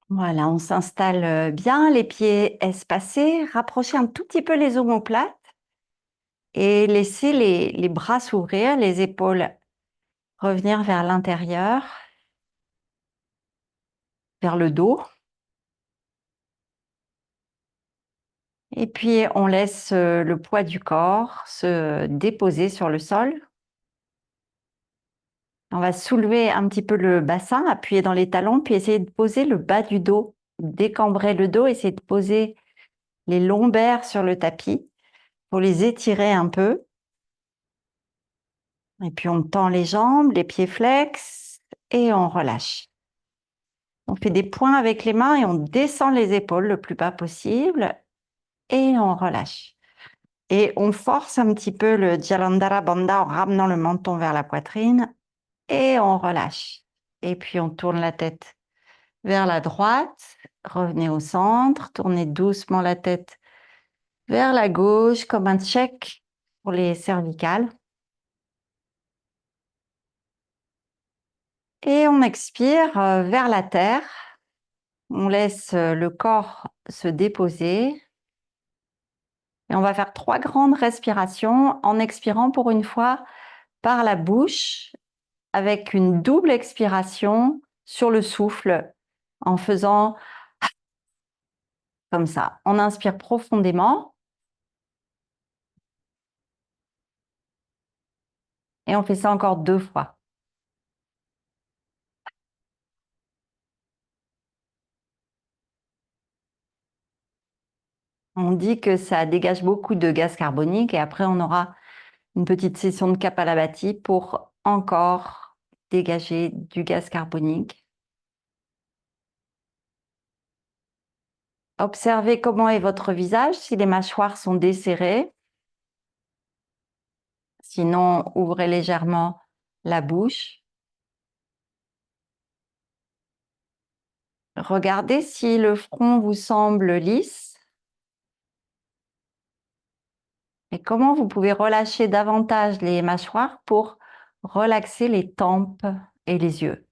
Voilà, on s'installe bien, les pieds espacés, rapprochez un tout petit peu les omoplates et laissez les bras s'ouvrir, les épaules revenir vers l'intérieur, vers le dos. Et puis, on laisse le poids du corps se déposer sur le sol. On va soulever un petit peu le bassin, appuyer dans les talons, puis essayer de poser le bas du dos. Décambrer le dos, essayer de poser les lombaires sur le tapis pour les étirer un peu. Et puis, on tend les jambes, les pieds flex et on relâche. On fait des points avec les mains et on descend les épaules le plus bas possible et on relâche. Et on force un petit peu le Jalandhara Bandha en ramenant le menton vers la poitrine et on relâche. Et puis on tourne la tête vers la droite, revenez au centre, tournez doucement la tête vers la gauche comme un check pour les cervicales. Et on expire vers la terre. On laisse le corps se déposer. Et on va faire 3 grandes respirations en expirant pour une fois par la bouche avec une double expiration sur le souffle en faisant comme ça. On inspire profondément et on fait ça encore 2 fois. On dit que ça dégage beaucoup de gaz carbonique et après on aura une petite session de Kapalabhati pour encore dégager du gaz carbonique. Observez comment est votre visage, si les mâchoires sont desserrées. Sinon, ouvrez légèrement la bouche. Regardez si le front vous semble lisse. Et comment vous pouvez relâcher davantage les mâchoires pour relaxer les tempes et les yeux.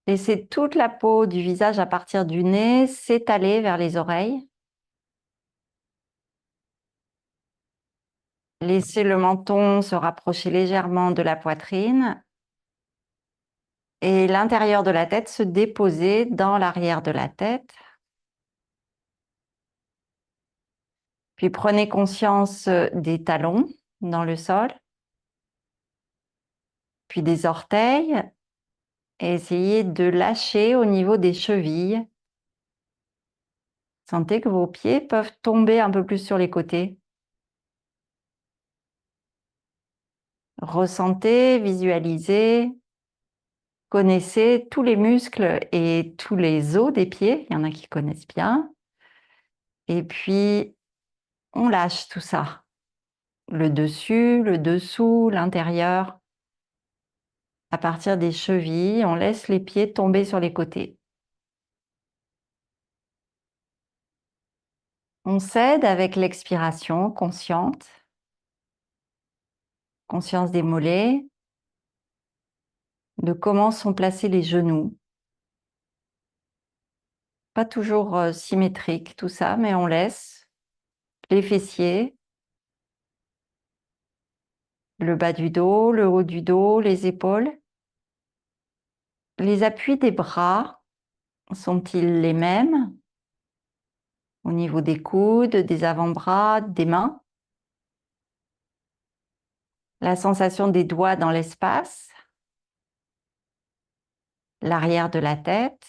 Laissez toute la peau du visage à partir du nez s'étaler vers les oreilles. Laissez le menton se rapprocher légèrement de la poitrine et l'intérieur de la tête se déposer dans l'arrière de la tête. Puis prenez conscience des talons dans le sol, puis des orteils et essayez de lâcher au niveau des chevilles. Sentez que vos pieds peuvent tomber un peu plus sur les côtés. Ressentez, visualisez, connaissez tous les muscles et tous les os des pieds. Il y en a qui connaissent bien. Et puis, on lâche tout ça. Le dessus, le dessous, l'intérieur. À partir des chevilles, on laisse les pieds tomber sur les côtés. On s'aide avec l'expiration consciente. Conscience des mollets, de comment sont placés les genoux. Pas toujours symétrique tout ça, mais on laisse les fessiers, le bas du dos, le haut du dos, les épaules. Les appuis des bras sont-ils les mêmes au niveau des coudes, des avant-bras, des mains? La sensation des doigts dans l'espace, l'arrière de la tête,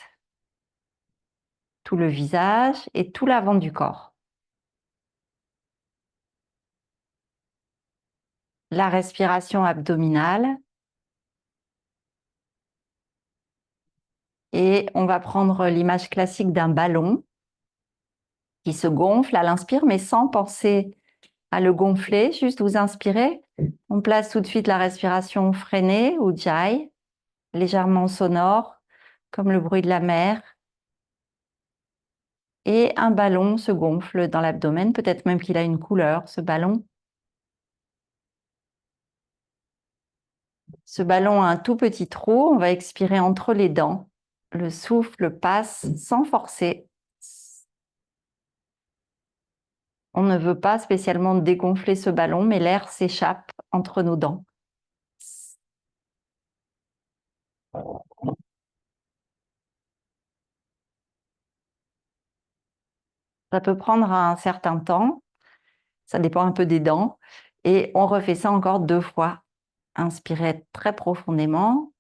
tout le visage et tout l'avant du corps. La respiration abdominale. Et on va prendre l'image classique d'un ballon qui se gonfle à l'inspire, mais sans penser à le gonfler, juste vous inspirez. On place tout de suite la respiration freinée ou jai, légèrement sonore, comme le bruit de la mer. Et un ballon se gonfle dans l'abdomen, peut-être même qu'il a une couleur, ce ballon. Ce ballon a un tout petit trou, on va expirer entre les dents. le souffle passe sans forcer. On ne veut pas spécialement dégonfler ce ballon, mais l'air s'échappe entre nos dents. Ça peut prendre un certain temps, ça dépend un peu des dents, et on refait ça encore 2 fois. Inspirez très profondément,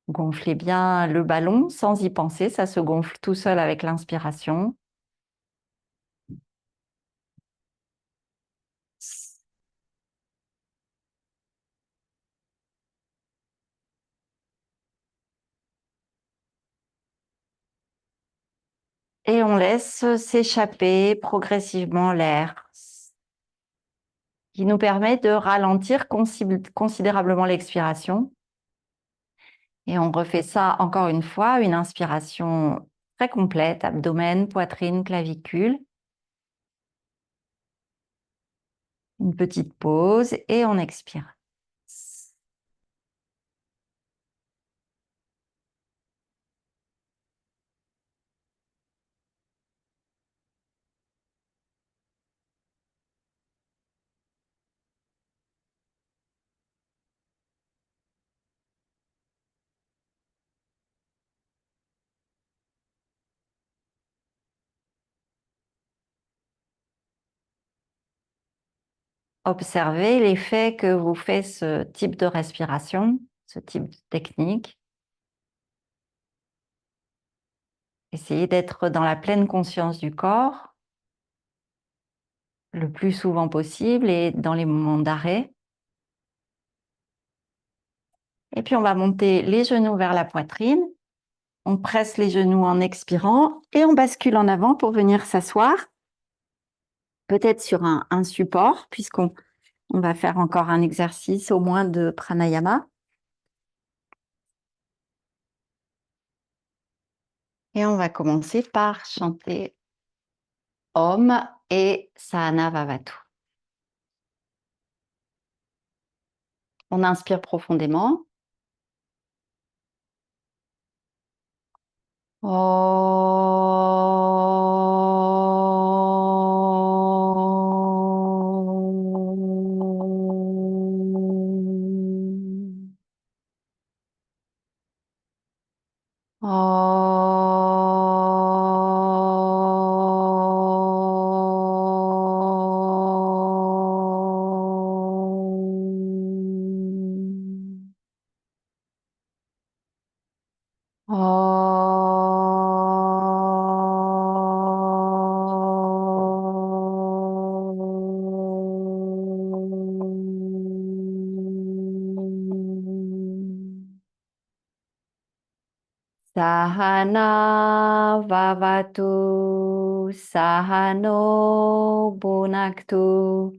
gonflez bien le ballon sans y penser, ça se gonfle tout seul avec l'inspiration. Et on laisse s'échapper progressivement l'air, qui nous permet de ralentir considérablement l'expiration. Et on refait ça encore une fois, une inspiration très complète, abdomen, poitrine, clavicule. Une petite pause et on expire. Observez l'effet que vous fait ce type de respiration, ce type de technique. Essayez d'être dans la pleine conscience du corps le plus souvent possible et dans les moments d'arrêt. Et puis on va monter les genoux vers la poitrine. On presse les genoux en expirant et on bascule en avant pour venir s'asseoir, peut-être sur un support, puisqu'on va faire encore un exercice au moins de pranayama. Et on va commencer par chanter Om et Sahana Vavatu. On inspire profondément. Sahana Vavatu Sahano Bhunaktu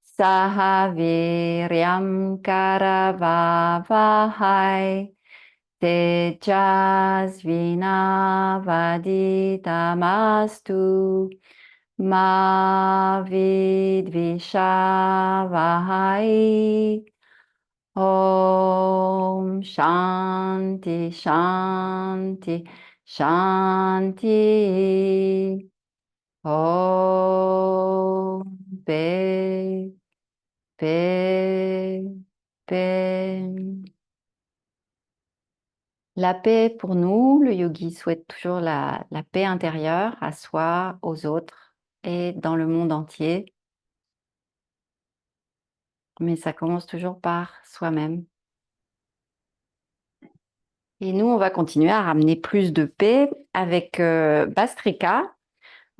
Sahaviryam Karavavahai Tejasvinavaditamastu Ma Vidvishavahai. Om Shanti Shanti Shanti. Om Paix, paix, paix. La paix pour nous, le yogi souhaite toujours la paix intérieure à soi, aux autres et dans le monde entier. Mais ça commence toujours par soi-même. Et nous, on va continuer à ramener plus de paix avec Bastrika.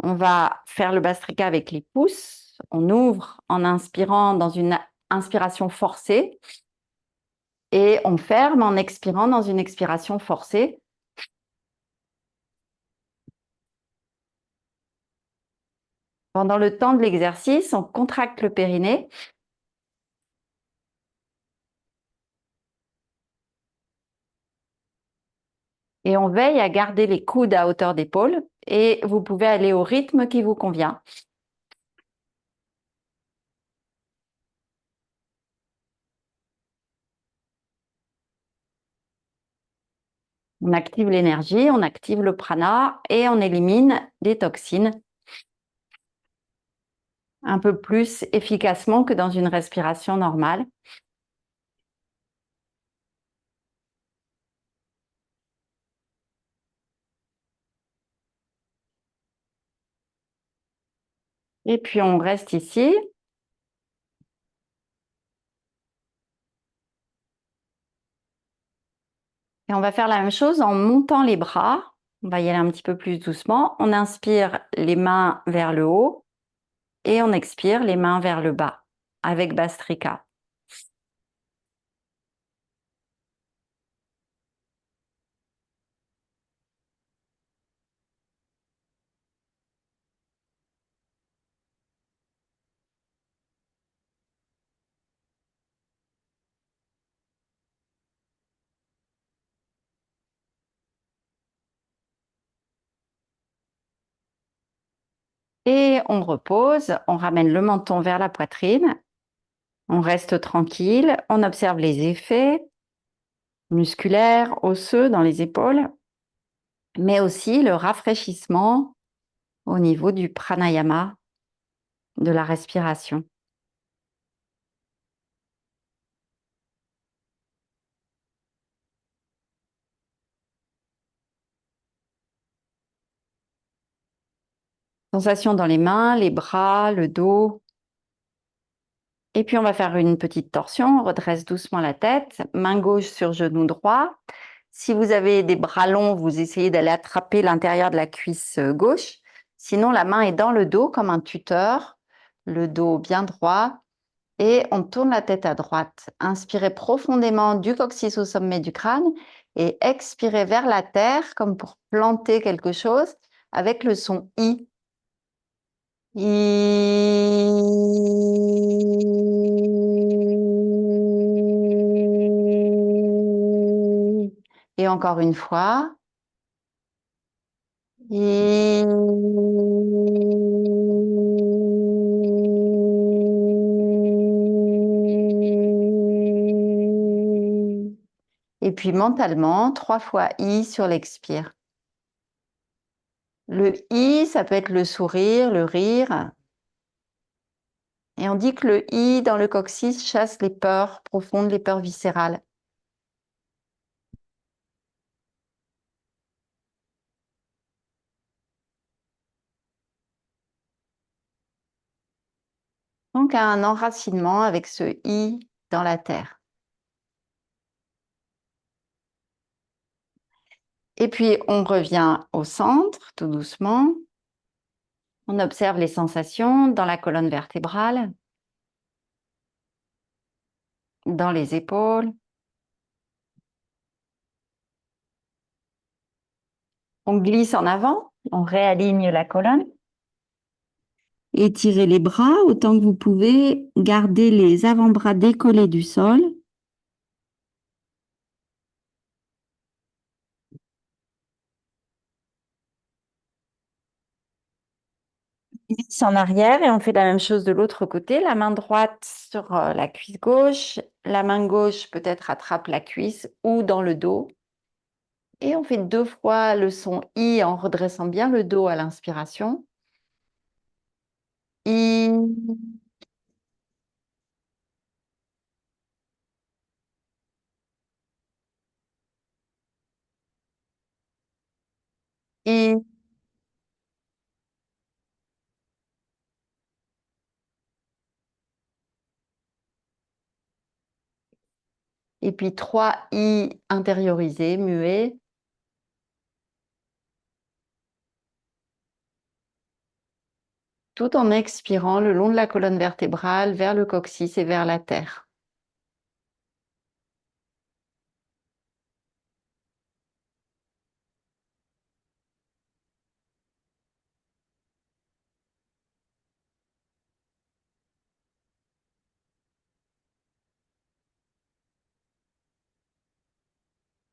On va faire le Bastrika avec les pouces. On ouvre en inspirant dans une inspiration forcée et on ferme en expirant dans une expiration forcée. Pendant le temps de l'exercice, on contracte le périnée. Et on veille à garder les coudes à hauteur d'épaule et vous pouvez aller au rythme qui vous convient. On active l'énergie, on active le prana et on élimine les toxines un peu plus efficacement que dans une respiration normale. Et puis on reste ici. Et on va faire la même chose en montant les bras. On va y aller un petit peu plus doucement. On inspire les mains vers le haut et on expire les mains vers le bas avec Bastrika. Et on repose, on ramène le menton vers la poitrine. On reste tranquille, on observe les effets musculaires, osseux dans les épaules, mais aussi le rafraîchissement au niveau du pranayama, de la respiration. Sensation dans les mains, les bras, le dos. Et puis on va faire une petite torsion, on redresse doucement la tête, main gauche sur genou droit. Si vous avez des bras longs, vous essayez d'aller attraper l'intérieur de la cuisse gauche. Sinon, la main est dans le dos comme un tuteur, le dos bien droit. Et on tourne la tête à droite. Inspirez profondément du coccyx au sommet du crâne et expirez vers la terre comme pour planter quelque chose avec le son I. I. Et encore une fois. I. Et puis mentalement, 3 fois I sur l'expire. Le I, ça peut être le sourire, le rire. Et on dit que le I dans le coccyx chasse les peurs profondes, les peurs viscérales. Donc un enracinement avec ce I dans la terre. Et puis on revient au centre, tout doucement. On observe les sensations dans la colonne vertébrale, dans les épaules. On glisse en avant, on réaligne la colonne. Étirez les bras autant que vous pouvez. Gardez les avant-bras décollés du sol. Glisse en arrière et on fait la même chose de l'autre côté. La main droite sur la cuisse gauche. La main gauche peut-être attrape la cuisse ou dans le dos. Et on fait 2 fois le son I en redressant bien le dos à l'inspiration. I. I. Et puis 3 I intériorisés, muets. Tout en expirant le long de la colonne vertébrale vers le coccyx et vers la terre.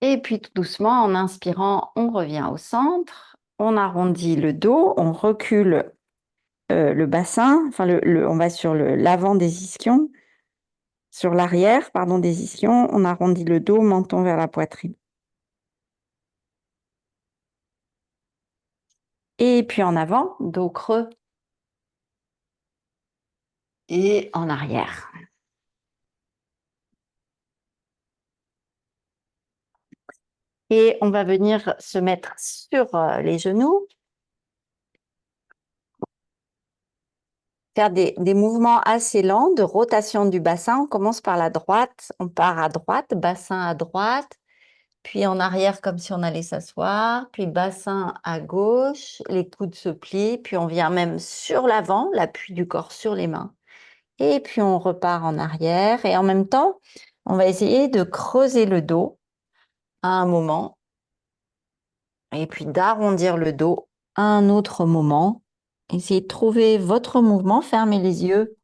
Et puis tout doucement, en inspirant, on revient au centre, on arrondit le dos, on recule le bassin, enfin on va sur l'avant des ischions, sur l'arrière, pardon, des ischions, on arrondit le dos, menton vers la poitrine. Et puis en avant, dos creux. Et en arrière. Et on va venir se mettre sur les genoux. Faire des mouvements assez lents de rotation du bassin. On commence par la droite, on part à droite, bassin à droite, puis en arrière comme si on allait s'asseoir, puis bassin à gauche, les coudes se plient, puis on vient même sur l'avant, l'appui du corps sur les mains. Et puis on repart en arrière et en même temps, on va essayer de creuser le dos à un moment et puis d'arrondir le dos à un autre moment. Essayez de trouver votre mouvement, fermez les yeux.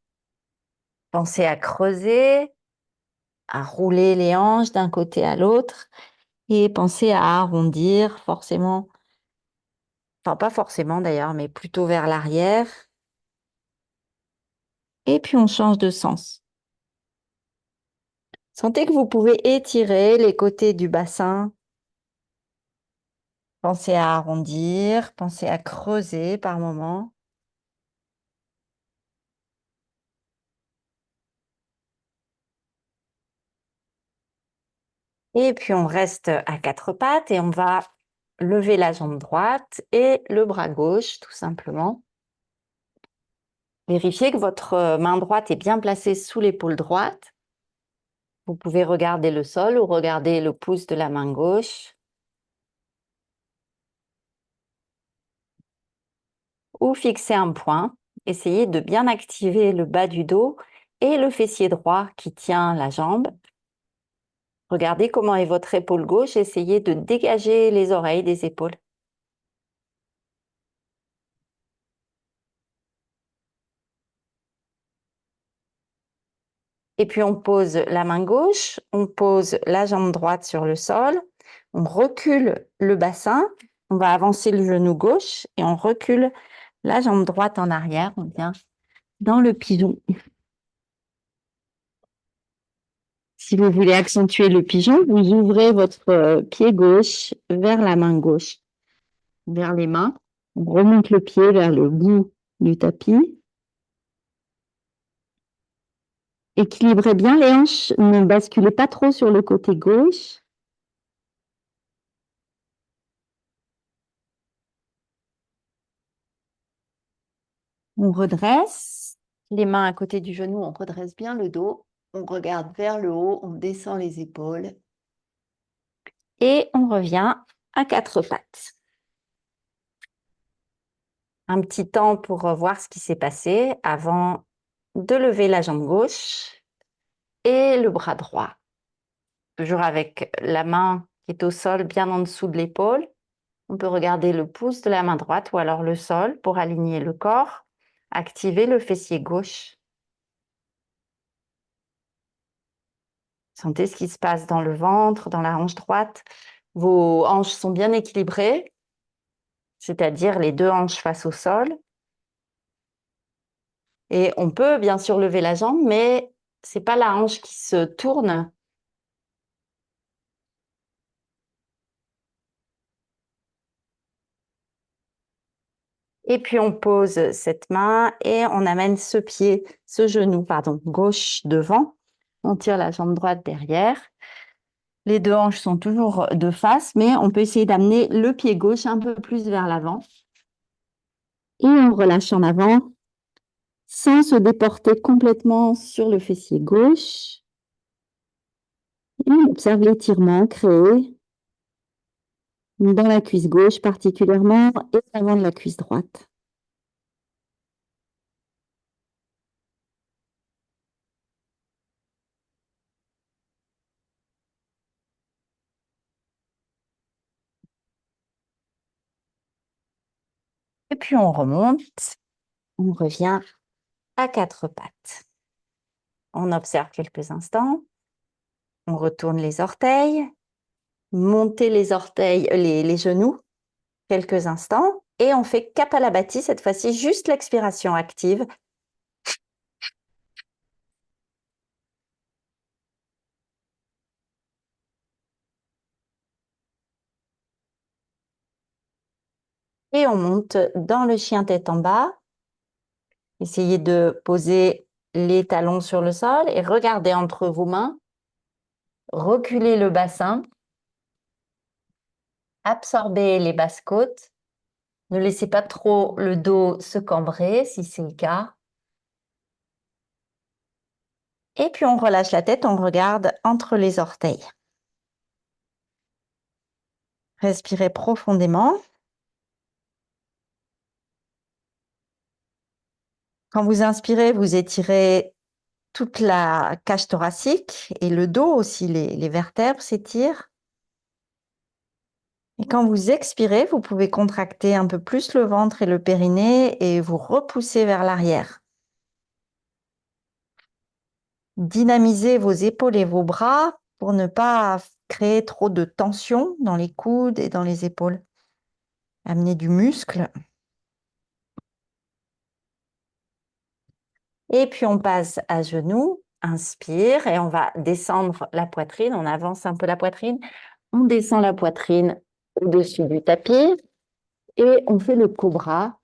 Pensez à creuser, à rouler les hanches d'un côté à l'autre et pensez à arrondir forcément, enfin pas forcément d'ailleurs, mais plutôt vers l'arrière. Et puis on change de sens. Sentez que vous pouvez étirer les côtés du bassin. Pensez à arrondir, pensez à creuser par moment. Et puis on reste à quatre pattes et on va lever la jambe droite et le bras gauche, tout simplement. Vérifiez que votre main droite est bien placée sous l'épaule droite. Vous pouvez regarder le sol ou regarder le pouce de la main gauche. Ou fixer un point. Essayez de bien activer le bas du dos et le fessier droit qui tient la jambe. Regardez comment est votre épaule gauche. Essayez de dégager les oreilles des épaules. Et puis on pose la main gauche, on pose la jambe droite sur le sol, on recule le bassin, on va avancer le genou gauche et on recule la jambe droite en arrière. On vient dans le pigeon. Si vous voulez accentuer le pigeon, vous ouvrez votre pied gauche vers la main gauche, vers les mains. On remonte le pied vers le bout du tapis. Équilibrez bien les hanches, ne basculez pas trop sur le côté gauche. On redresse les mains à côté du genou, on redresse bien le dos. On regarde vers le haut, on descend les épaules. Et on revient à quatre pattes. Un petit temps pour voir ce qui s'est passé avant de lever la jambe gauche et le bras droit. Toujours avec la main qui est au sol bien en dessous de l'épaule. On peut regarder le pouce de la main droite ou alors le sol pour aligner le corps. Activer le fessier gauche. Sentez ce qui se passe dans le ventre, dans la hanche droite. Vos hanches sont bien équilibrées, c'est-à-dire les deux hanches face au sol. Et on peut bien sûr lever la jambe, mais c'est pas la hanche qui se tourne. Et puis on pose cette main et on amène ce genou, pardon, gauche devant. On tire la jambe droite derrière. Les deux hanches sont toujours de face, mais on peut essayer d'amener le pied gauche un peu plus vers l'avant. Et on relâche en avant sans se déporter complètement sur le fessier gauche. Et on observe l'étirement créé dans la cuisse gauche particulièrement et l'avant de la cuisse droite. Et puis on remonte, on revient à quatre pattes. On observe quelques instants, on retourne les orteils, monter les orteils, les genoux quelques instants et on fait Kapalabhati, cette fois-ci juste l'expiration active. Et on monte dans le chien tête en bas. Essayez de poser les talons sur le sol et regardez entre vos mains. Reculez le bassin. Absorbez les basses côtes. Ne laissez pas trop le dos se cambrer si c'est le cas. Et puis on relâche la tête, on regarde entre les orteils. Respirez profondément. Quand vous inspirez, vous étirez toute la cage thoracique et le dos aussi, les vertèbres s'étirent. Et quand vous expirez, vous pouvez contracter un peu plus le ventre et le périnée et vous repousser vers l'arrière. Dynamisez vos épaules et vos bras pour ne pas créer trop de tension dans les coudes et dans les épaules. Amenez du muscle. Et puis on passe à genoux. Inspire et on va descendre la poitrine. On avance un peu la poitrine. On descend la poitrine au-dessus du tapis et on fait le cobra.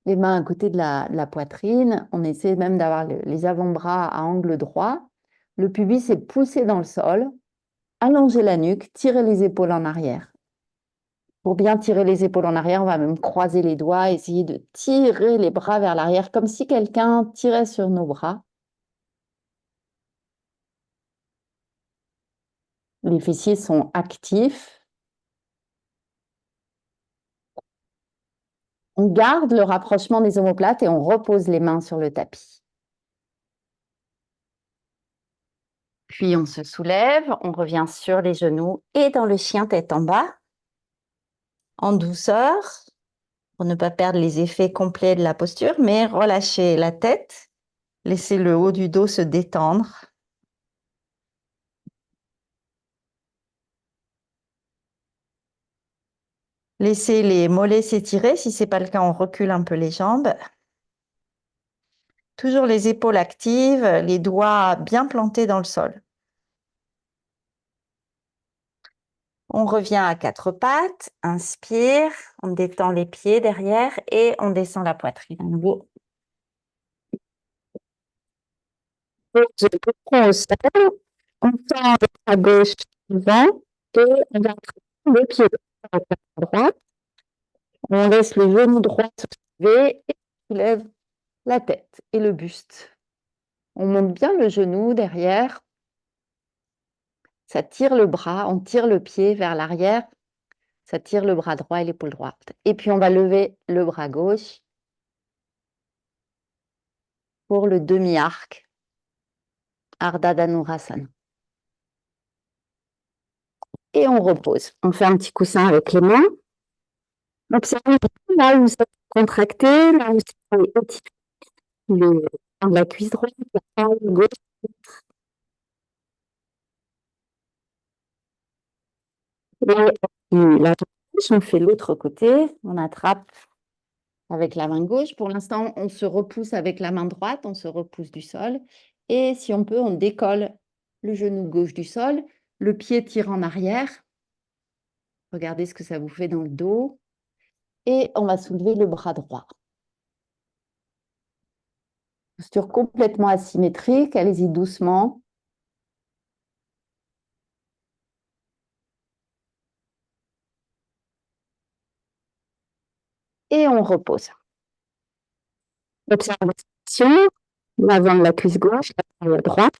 Les mains à côté de la poitrine. On essaie même d'avoir les avant-bras à angle droit. Le pubis est poussé dans le sol. Allongez la nuque, tirez les épaules en arrière. Pour bien tirer les épaules en arrière, on va même croiser les doigts, essayer de tirer les bras vers l'arrière, comme si quelqu'un tirait sur nos bras. Les fessiers sont actifs. On garde le rapprochement des omoplates et on repose les mains sur le tapis. Puis on se soulève, on revient sur les genoux et dans le chien tête en bas, en douceur, pour ne pas perdre les effets complets de la posture, mais relâchez la tête, laissez le haut du dos se détendre. Laissez les mollets s'étirer. Si ce n'est pas le cas, on recule un peu les jambes. Toujours les épaules actives, les doigts bien plantés dans le sol. On revient à quatre pattes. Inspire, on détend les pieds derrière et on descend la poitrine à nouveau. Je prends au sol, on tend à gauche devant et on va le pied à droite. On laisse le genou droit se lever et on soulève la tête et le buste. On monte bien le genou derrière. Ça tire le bras, on tire le pied vers l'arrière. Ça tire le bras droit et l'épaule droite. Et puis on va lever le bras gauche pour le demi-arc. Ardha Dhanurasana. Et on repose. On fait un petit coussin avec les mains. Observez là où ça est contracté, là où ça est étiré, la cuisse droite, la taille gauche. Et la gauche, on fait l'autre côté. On attrape avec la main gauche. Pour l'instant, on se repousse avec la main droite, on se repousse du sol. Et si on peut, on décolle le genou gauche du sol, le pied tire en arrière. Regardez ce que ça vous fait dans le dos. Et on va soulever le bras droit. Posture complètement asymétrique, allez-y doucement. Et on repose. Observation, l'avant de la cuisse gauche, la droite.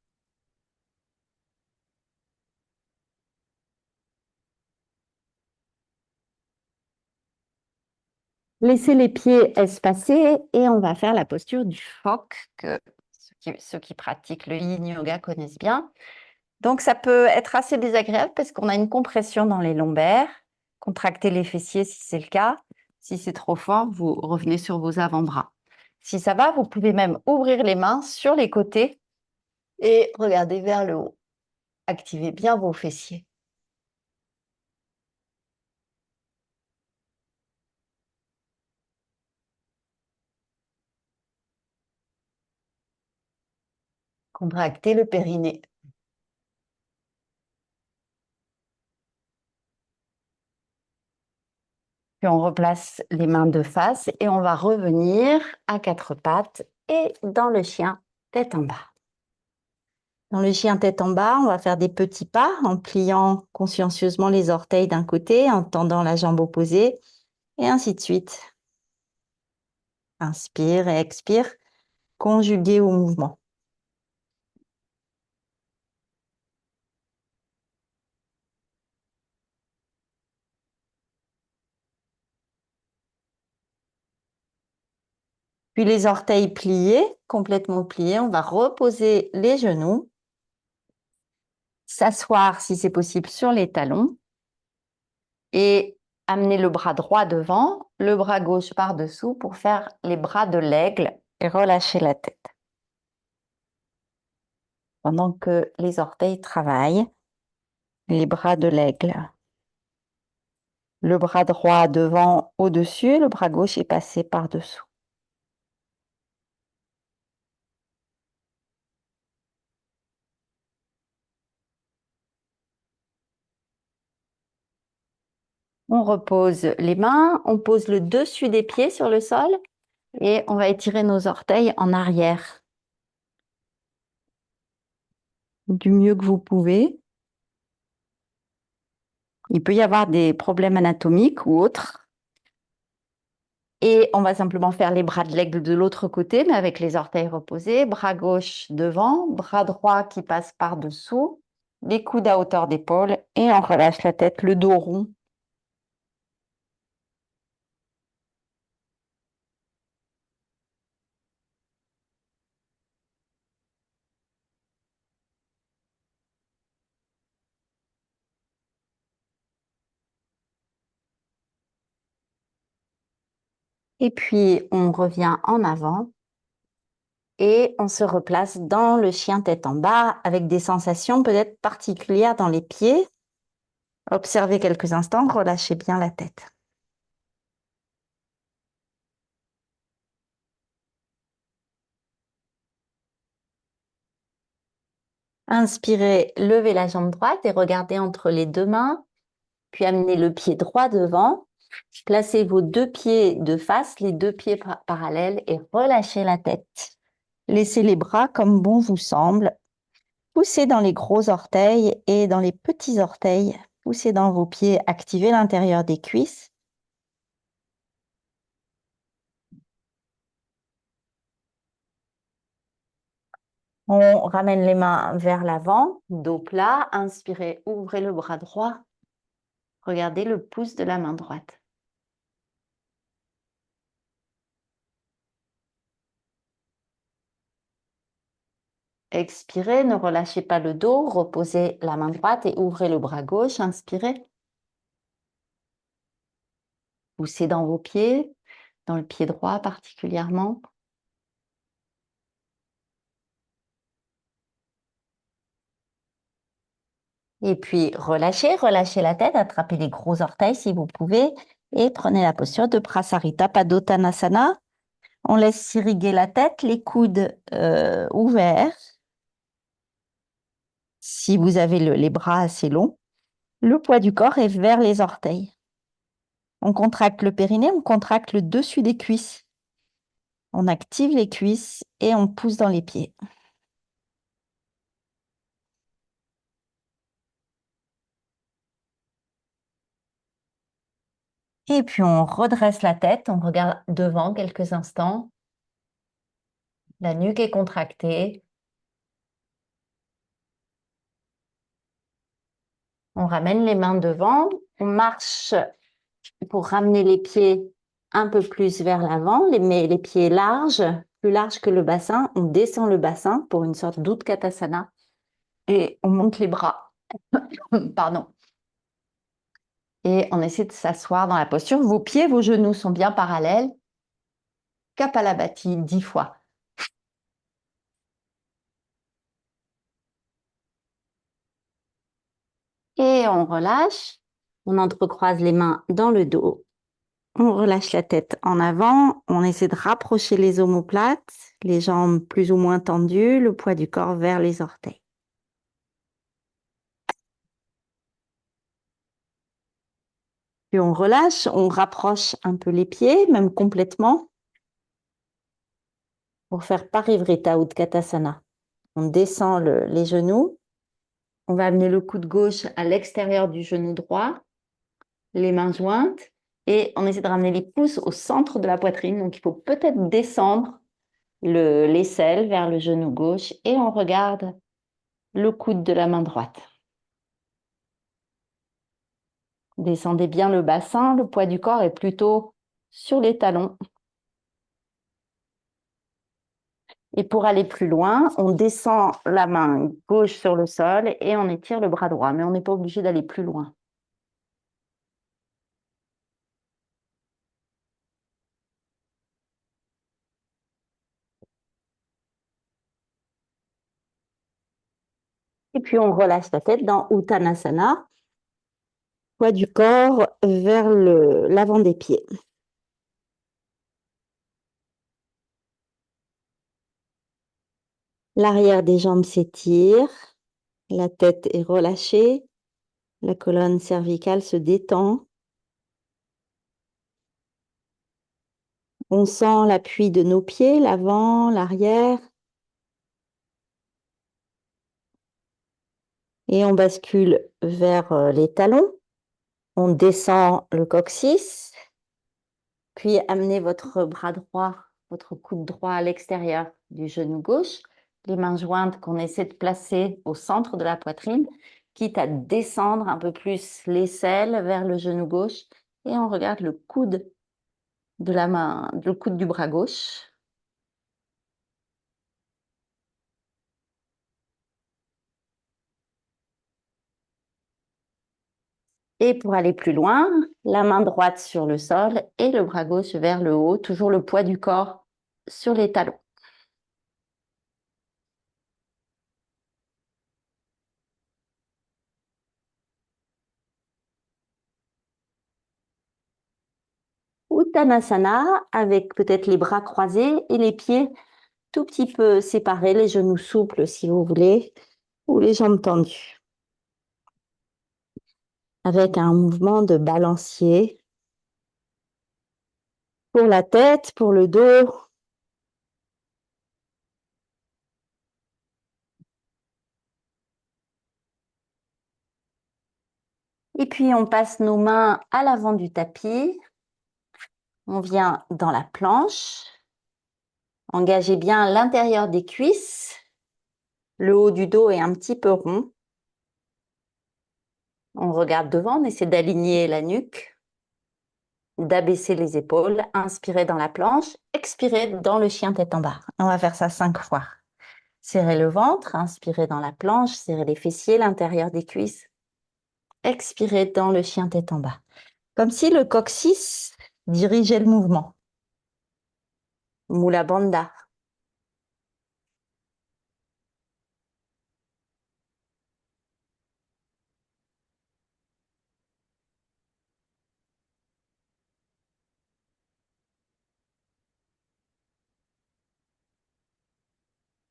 Laissez les pieds espacés et on va faire la posture du phoque que ceux qui pratiquent le yin yoga connaissent bien. Donc ça peut être assez désagréable parce qu'on a une compression dans les lombaires. Contractez les fessiers si c'est le cas. Si c'est trop fort, vous revenez sur vos avant-bras. Si ça va, vous pouvez même ouvrir les mains sur les côtés et regarder vers le haut. Activez bien vos fessiers. Contractez le périnée. Puis on replace les mains de face et on va revenir à quatre pattes et dans le chien tête en bas. Dans le chien tête en bas, on va faire des petits pas en pliant consciencieusement les orteils d'un côté, en tendant la jambe opposée et ainsi de suite. Inspire et expire, conjugué au mouvement. Puis les orteils pliés, complètement pliés, on va reposer les genoux, s'asseoir si c'est possible sur les talons et amener le bras droit devant, le bras gauche par-dessous pour faire les bras de l'aigle et relâcher la tête. Pendant que les orteils travaillent, les bras de l'aigle. Le bras droit devant au-dessus, le bras gauche est passé par-dessous. On repose les mains, on pose le dessus des pieds sur le sol et on va étirer nos orteils en arrière du mieux que vous pouvez. Il peut y avoir des problèmes anatomiques ou autres. Et on va simplement faire les bras de l'aigle de l'autre côté, mais avec les orteils reposés. Bras gauche devant, bras droit qui passe par-dessous, les coudes à hauteur d'épaule et on relâche la tête, le dos rond. Et puis, on revient en avant et on se replace dans le chien tête en bas avec des sensations peut-être particulières dans les pieds. Observez quelques instants, relâchez bien la tête. Inspirez, levez la jambe droite et regardez entre les deux mains, puis amenez le pied droit devant. Placez vos deux pieds de face, les deux pieds parallèles et relâchez la tête. Laissez les bras comme bon vous semble. Poussez dans les gros orteils et dans les petits orteils. Poussez dans vos pieds, activez l'intérieur des cuisses. On ramène les mains vers l'avant, dos plat. Inspirez, ouvrez le bras droit. Regardez le pouce de la main droite. Expirez, ne relâchez pas le dos, reposez la main droite et ouvrez le bras gauche. Inspirez. Poussez dans vos pieds, dans le pied droit particulièrement. Et puis relâchez la tête, attrapez les gros orteils si vous pouvez et prenez la posture de Prasarita Padottanasana. On laisse s'irriguer la tête, les coudes ouverts. Si vous avez les bras assez longs, le poids du corps est vers les orteils. On contracte le périnée, on contracte le dessus des cuisses. On active les cuisses et on pousse dans les pieds. Et puis on redresse la tête, on regarde devant quelques instants. La nuque est contractée. On ramène les mains devant, on marche pour ramener les pieds un peu plus vers l'avant, mais les pieds larges, plus larges que le bassin. On descend le bassin pour une sorte d'Utkatasana et on monte les bras. Pardon. Et on essaie de s'asseoir dans la posture. Vos pieds, vos genoux sont bien parallèles. Kapalabhati 10 fois. Et on relâche. On entrecroise les mains dans le dos. On relâche la tête en avant. On essaie de rapprocher les omoplates, les jambes plus ou moins tendues, le poids du corps vers les orteils. Puis on relâche, on rapproche un peu les pieds, même complètement, pour faire Parivrita Utkatasana. On descend les genoux. On va amener le coude gauche à l'extérieur du genou droit, les mains jointes, et on essaie de ramener les pouces au centre de la poitrine. Donc, il faut peut-être descendre l'aisselle vers le genou gauche et on regarde le coude de la main droite. Descendez bien le bassin, le poids du corps est plutôt sur les talons. Et pour aller plus loin, on descend la main gauche sur le sol et on étire le bras droit, mais on n'est pas obligé d'aller plus loin. Et puis on relâche la tête dans Uttanasana, poids du corps vers l'avant des pieds. L'arrière des jambes s'étire, la tête est relâchée, la colonne cervicale se détend. On sent l'appui de nos pieds, l'avant, l'arrière. Et on bascule vers les talons. On descend le coccyx. Puis amenez votre bras droit, votre coude droit à l'extérieur du genou gauche. Les mains jointes qu'on essaie de placer au centre de la poitrine, quitte à descendre un peu plus l'aisselle vers le genou gauche. Et on regarde le coude de la main, le coude du bras gauche. Et pour aller plus loin, la main droite sur le sol et le bras gauche vers le haut, toujours le poids du corps sur les talons. Uttanasana avec peut-être les bras croisés et les pieds tout petit peu séparés, les genoux souples si vous voulez, ou les jambes tendues. Avec un mouvement de balancier pour la tête, pour le dos. Et puis on passe nos mains à l'avant du tapis. On vient dans la planche. Engagez bien l'intérieur des cuisses. Le haut du dos est un petit peu rond. On regarde devant, on essaie d'aligner la nuque, d'abaisser les épaules, inspirez dans la planche, expirez dans le chien tête en bas. On va faire ça 5 fois. Serrez le ventre, inspirez dans la planche, serrez les fessiers, l'intérieur des cuisses. Expirez dans le chien tête en bas. Comme si le coccyx dirigeait le mouvement. Mula Bandha.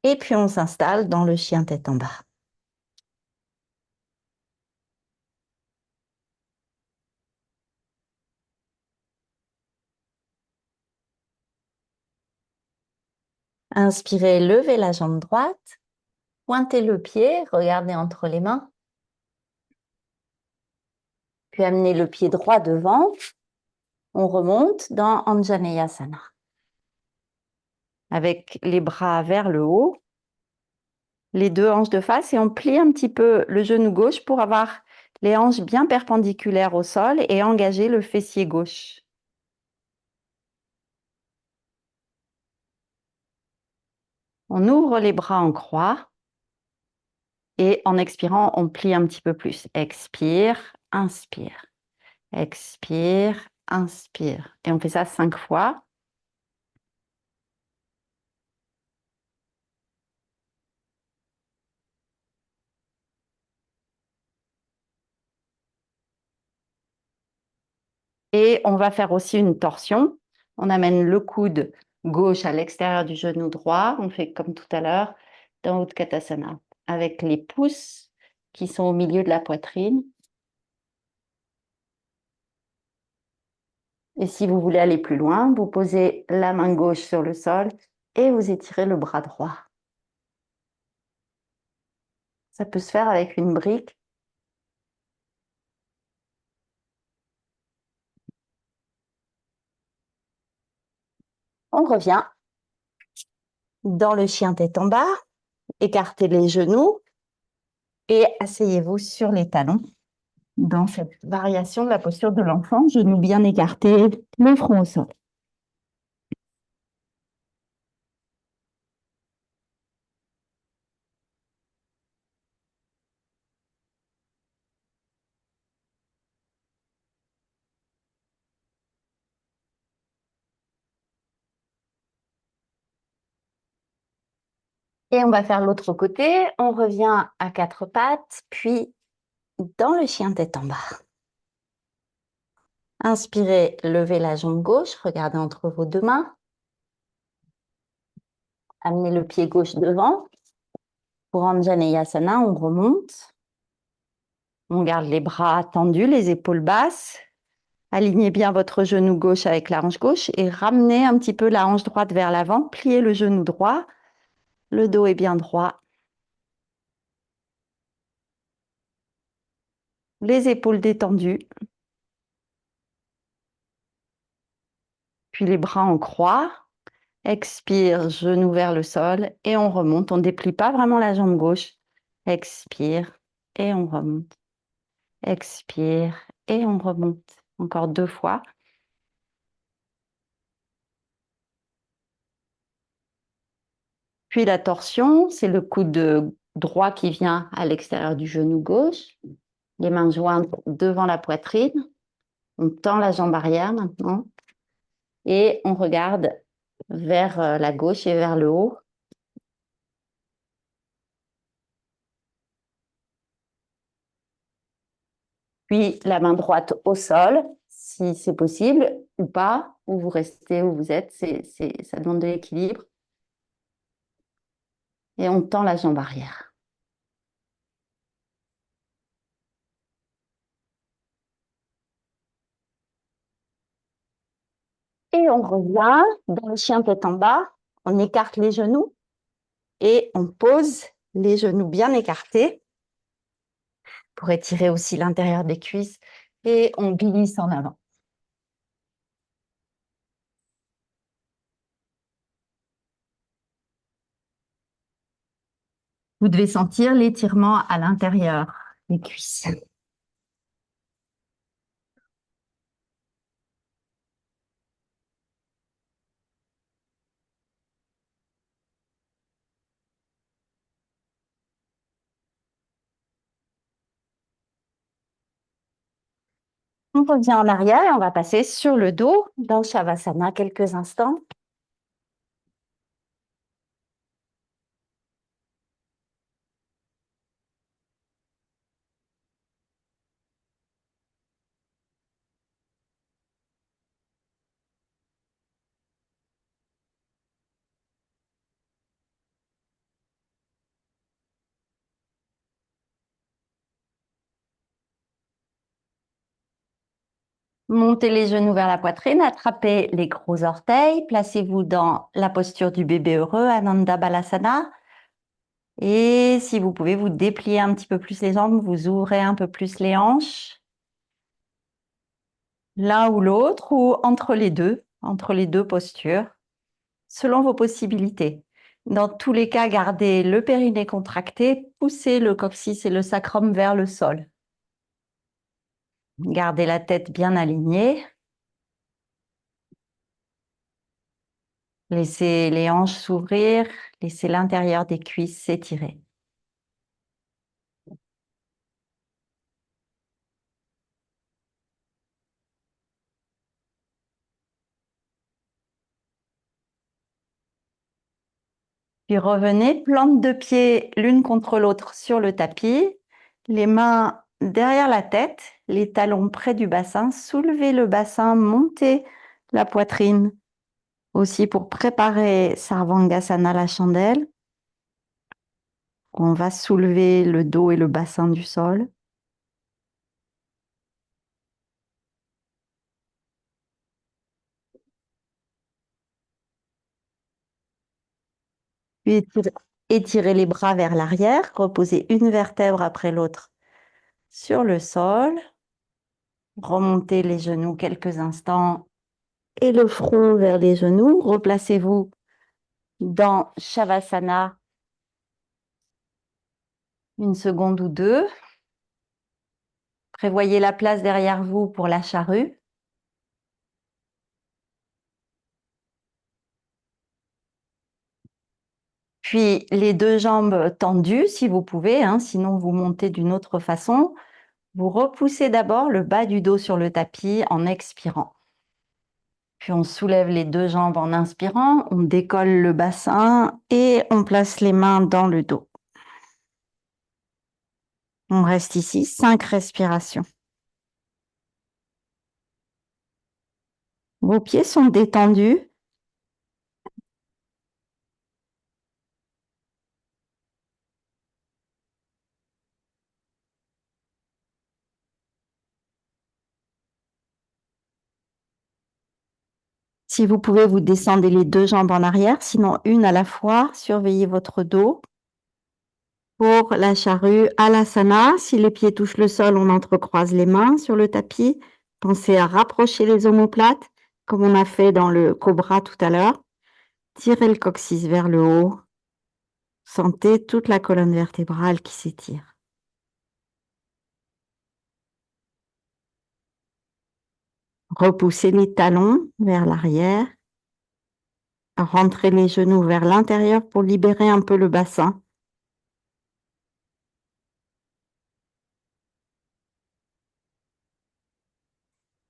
Et puis on s'installe dans le chien tête en bas. Inspirez, levez la jambe droite, pointez le pied, regardez entre les mains. Puis amenez le pied droit devant. On remonte dans Anjaneyasana. Avec les bras vers le haut, les deux hanches de face et on plie un petit peu le genou gauche pour avoir les hanches bien perpendiculaires au sol et engager le fessier gauche. On ouvre les bras en croix et en expirant, on plie un petit peu plus. Expire, inspire. Expire, inspire. Et on fait ça 5 fois. Et on va faire aussi une torsion. On amène le coude gauche à l'extérieur du genou droit. On fait comme tout à l'heure dans Utkatasana. Avec les pouces qui sont au milieu de la poitrine. Et si vous voulez aller plus loin, vous posez la main gauche sur le sol et vous étirez le bras droit. Ça peut se faire avec une brique. On revient dans le chien tête en bas, écartez les genoux et asseyez-vous sur les talons dans cette variation de la posture de l'enfant, genoux bien écartés, le front au sol. Et on va faire l'autre côté. On revient à quatre pattes, puis dans le chien tête en bas. Inspirez, levez la jambe gauche, regardez entre vos deux mains. Amenez le pied gauche devant. Pour Anjaneyasana, on remonte. On garde les bras tendus, les épaules basses. Alignez bien votre genou gauche avec la hanche gauche et ramenez un petit peu la hanche droite vers l'avant. Pliez le genou droit. Le dos est bien droit. Les épaules détendues. Puis les bras en croix. Expire, genou vers le sol et on remonte. On ne déplie pas vraiment la jambe gauche. Expire et on remonte. Expire et on remonte. Encore 2 fois. Puis la torsion, c'est le coude droit qui vient à l'extérieur du genou gauche. Les mains jointes devant la poitrine. On tend la jambe arrière maintenant. Et on regarde vers la gauche et vers le haut. Puis la main droite au sol, si c'est possible, ou pas, ou vous restez où vous êtes. Ça demande de l'équilibre. Et on tend la jambe arrière. Et on revient dans le chien tête en bas. On écarte les genoux et on pose les genoux bien écartés pour étirer aussi l'intérieur des cuisses. Et on glisse en avant. Vous devez sentir l'étirement à l'intérieur des cuisses. On revient en arrière et on va passer sur le dos dans Shavasana quelques instants. Montez les genoux vers la poitrine, attrapez les gros orteils, placez-vous dans la posture du bébé heureux, Ananda Balasana. Et si vous pouvez, vous déplier un petit peu plus les jambes, vous ouvrez un peu plus les hanches. L'un ou l'autre, ou entre les deux postures, selon vos possibilités. Dans tous les cas, gardez le périnée contracté, poussez le coccyx et le sacrum vers le sol. Gardez la tête bien alignée. Laissez les hanches s'ouvrir, laissez l'intérieur des cuisses s'étirer. Puis revenez, plante de pieds l'une contre l'autre sur le tapis, les mains derrière la tête, les talons près du bassin, soulevez le bassin, montez la poitrine. Aussi pour préparer Sarvangasana, la chandelle, on va soulever le dos et le bassin du sol. Puis étirez les bras vers l'arrière, reposez une vertèbre après l'autre sur le sol. Remontez les genoux quelques instants et le front vers les genoux. Replacez-vous dans Shavasana une seconde ou deux. Prévoyez la place derrière vous pour la charrue. Puis les deux jambes tendues si vous pouvez, hein, sinon vous montez d'une autre façon. Vous repoussez d'abord le bas du dos sur le tapis en expirant. Puis on soulève les deux jambes en inspirant, on décolle le bassin et on place les mains dans le dos. On reste ici, 5 respirations. Vos pieds sont détendus. Si vous pouvez, vous descendez les deux jambes en arrière, sinon une à la fois. Surveillez votre dos. Pour la charrue Alasana, si les pieds touchent le sol, on entrecroise les mains sur le tapis. Pensez à rapprocher les omoplates, comme on a fait dans le cobra tout à l'heure. Tirez le coccyx vers le haut. Sentez toute la colonne vertébrale qui s'étire. Repoussez les talons vers l'arrière. Rentrez les genoux vers l'intérieur pour libérer un peu le bassin.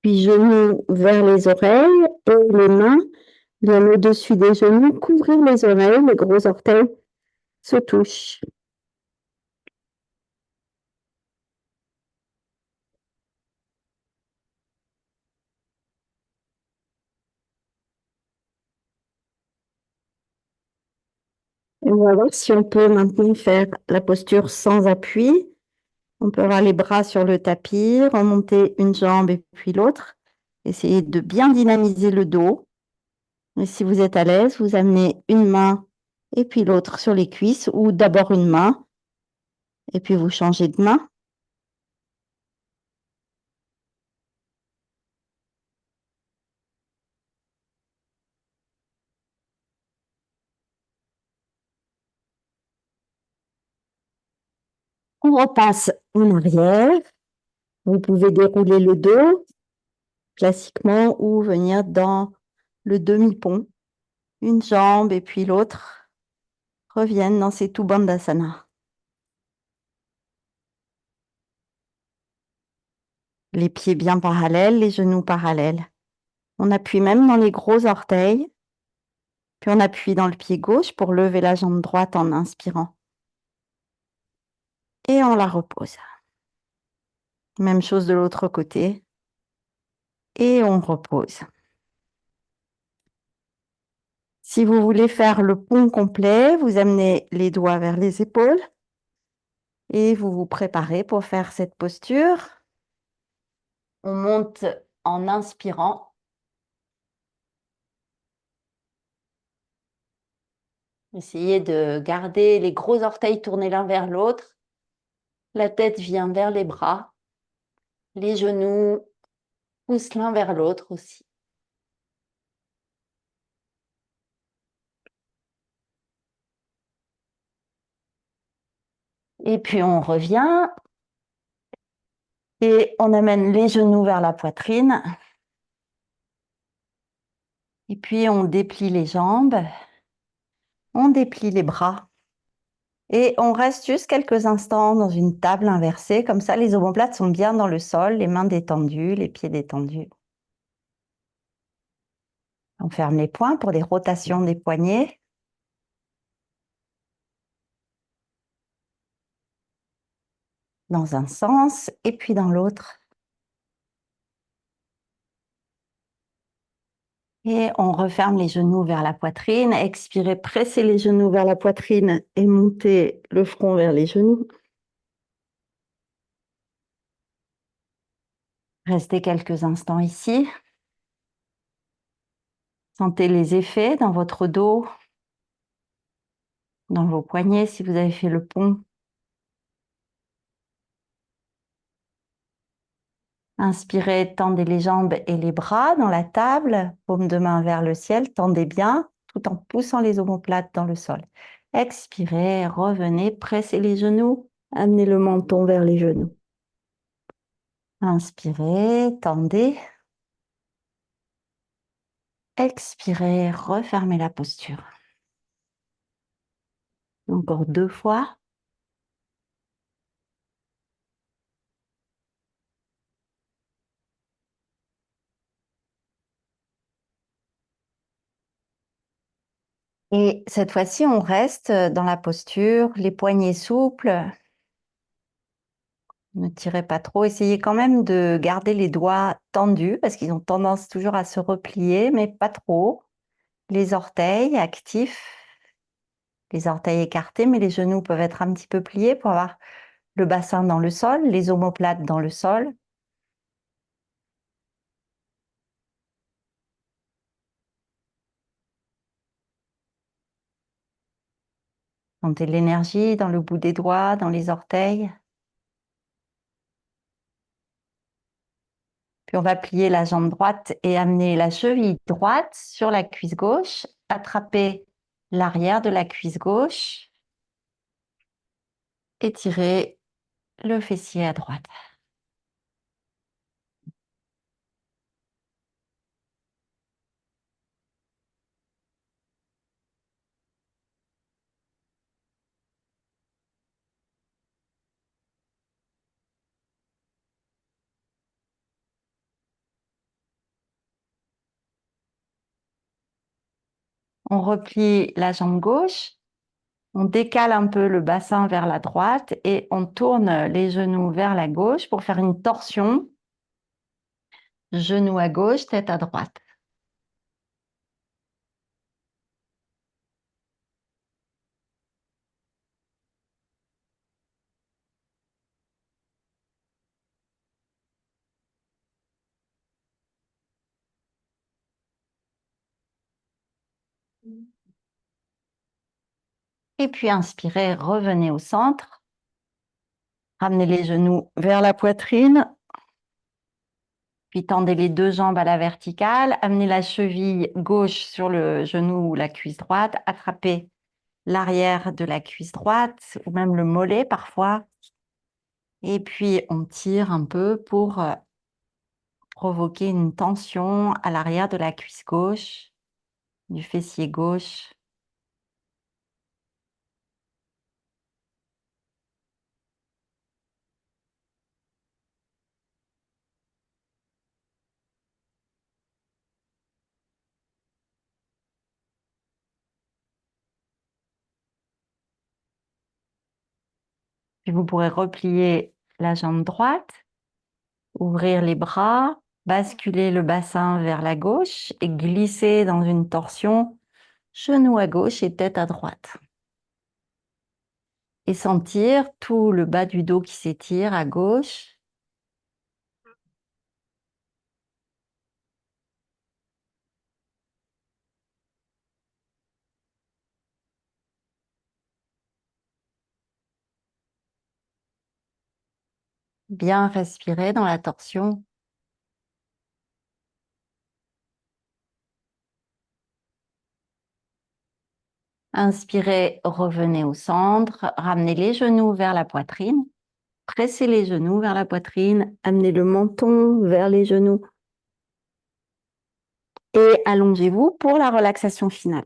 Puis genoux vers les oreilles et les mains bien au-dessus des genoux. Couvrez les oreilles, les gros orteils se touchent. Et on va voir si on peut maintenant faire la posture sans appui. On peut avoir les bras sur le tapis, remonter une jambe et puis l'autre. Essayez de bien dynamiser le dos. Et si vous êtes à l'aise, vous amenez une main et puis l'autre sur les cuisses ou d'abord une main et puis vous changez de main. On repasse en arrière. Vous pouvez dérouler le dos classiquement ou venir dans le demi-pont. Une jambe et puis l'autre reviennent dans ces Bandhasana. Les pieds bien parallèles, les genoux parallèles. On appuie même dans les gros orteils. Puis on appuie dans le pied gauche pour lever la jambe droite en inspirant. Et on la repose. Même chose de l'autre côté. Et on repose. Si vous voulez faire le pont complet, vous amenez les doigts vers les épaules et vous vous préparez pour faire cette posture. On monte en inspirant. Essayez de garder les gros orteils tournés l'un vers l'autre. La tête vient vers les bras. Les genoux poussent l'un vers l'autre aussi. Et puis on revient et on amène les genoux vers la poitrine. Et puis on déplie les jambes, on déplie les bras. Et on reste juste quelques instants dans une table inversée. Comme ça, les omoplates sont bien dans le sol, les mains détendues, les pieds détendus. On ferme les poings pour des rotations des poignets. Dans un sens et puis dans l'autre. Et on referme les genoux vers la poitrine. Expirez, pressez les genoux vers la poitrine et montez le front vers les genoux. Restez quelques instants ici. Sentez les effets dans votre dos. dans vos poignets si vous avez fait le pont. Inspirez, tendez les jambes et les bras dans la table, paume de main vers le ciel, tendez bien tout en poussant les omoplates dans le sol. Expirez, revenez, pressez les genoux, amenez le menton vers les genoux. Inspirez, tendez. Expirez, refermez la posture. Encore 2 fois. Et cette fois-ci, on reste dans la posture, les poignets souples. Ne tirez pas trop. Essayez quand même de garder les doigts tendus parce qu'ils ont tendance toujours à se replier, mais pas trop. Les orteils actifs, les orteils écartés, mais les genoux peuvent être un petit peu pliés pour avoir le bassin dans le sol, les omoplates dans le sol. Sentez l'énergie dans le bout des doigts, dans les orteils. Puis on va plier la jambe droite et amener la cheville droite sur la cuisse gauche. Attraper l'arrière de la cuisse gauche. Étirer le fessier à droite. On replie la jambe gauche. On décale un peu le bassin vers la droite et on tourne les genoux vers la gauche pour faire une torsion. Genou à gauche, tête à droite. Et puis inspirez, revenez au centre. Ramenez les genoux vers la poitrine. Puis tendez les 2 jambes à la verticale. Amenez la cheville gauche sur le genou ou la cuisse droite. Attrapez l'arrière de la cuisse droite ou même le mollet parfois. Et puis on tire un peu pour provoquer une tension à l'arrière de la cuisse gauche, du fessier gauche. Puis vous pourrez replier la jambe droite, ouvrir les bras, basculer le bassin vers la gauche et glisser dans une torsion, genou à gauche et tête à droite. Et sentir tout le bas du dos qui s'étire à gauche. Bien respirer dans la torsion. Inspirez, revenez au centre, ramenez les genoux vers la poitrine, pressez les genoux vers la poitrine, amenez le menton vers les genoux et allongez-vous pour la relaxation finale.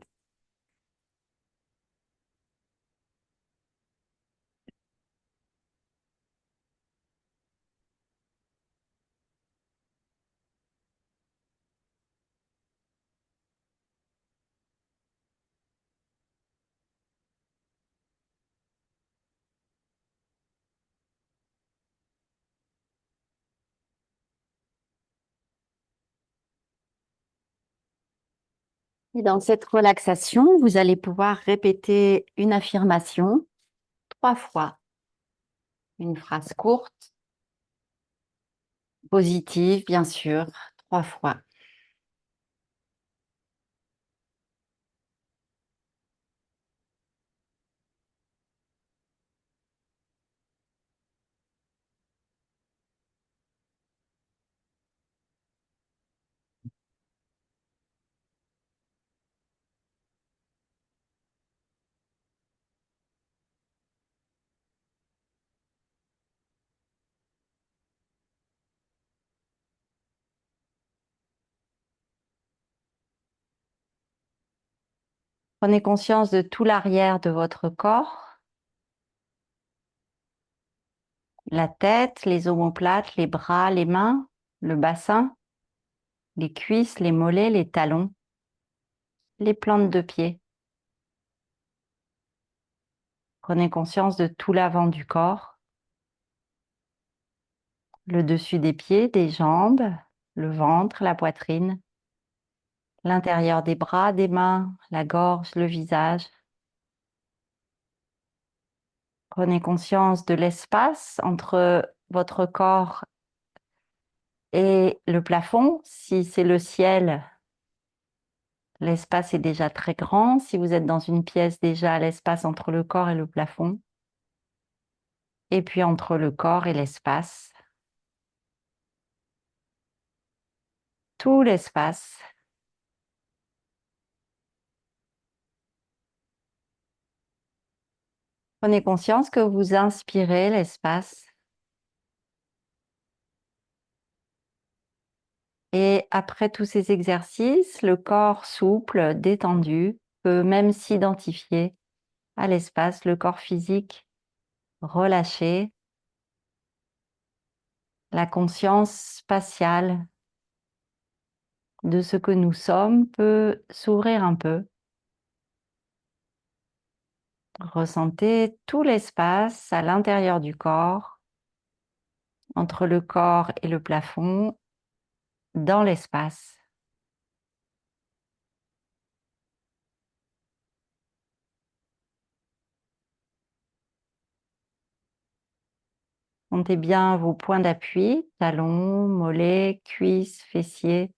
Et dans cette relaxation, vous allez pouvoir répéter une affirmation 3 fois. Une phrase courte, positive, bien sûr, 3 fois. Prenez conscience de tout l'arrière de votre corps, la tête, les omoplates, les bras, les mains, le bassin, les cuisses, les mollets, les talons, les plantes de pied. Prenez conscience de tout l'avant du corps, le dessus des pieds, des jambes, le ventre, la poitrine, l'intérieur des bras, des mains, la gorge, le visage. Prenez conscience de l'espace entre votre corps et le plafond. Si c'est le ciel, l'espace est déjà très grand. Si vous êtes dans une pièce, déjà l'espace entre le corps et le plafond. Et puis entre le corps et l'espace. Tout l'espace. Prenez conscience que vous inspirez l'espace. Et après tous ces exercices, le corps souple, détendu, peut même s'identifier à l'espace, le corps physique relâché, la conscience spatiale de ce que nous sommes peut s'ouvrir un peu. Ressentez tout l'espace à l'intérieur du corps, entre le corps et le plafond, dans l'espace. Sentez bien vos points d'appui, talons, mollets, cuisses, fessiers,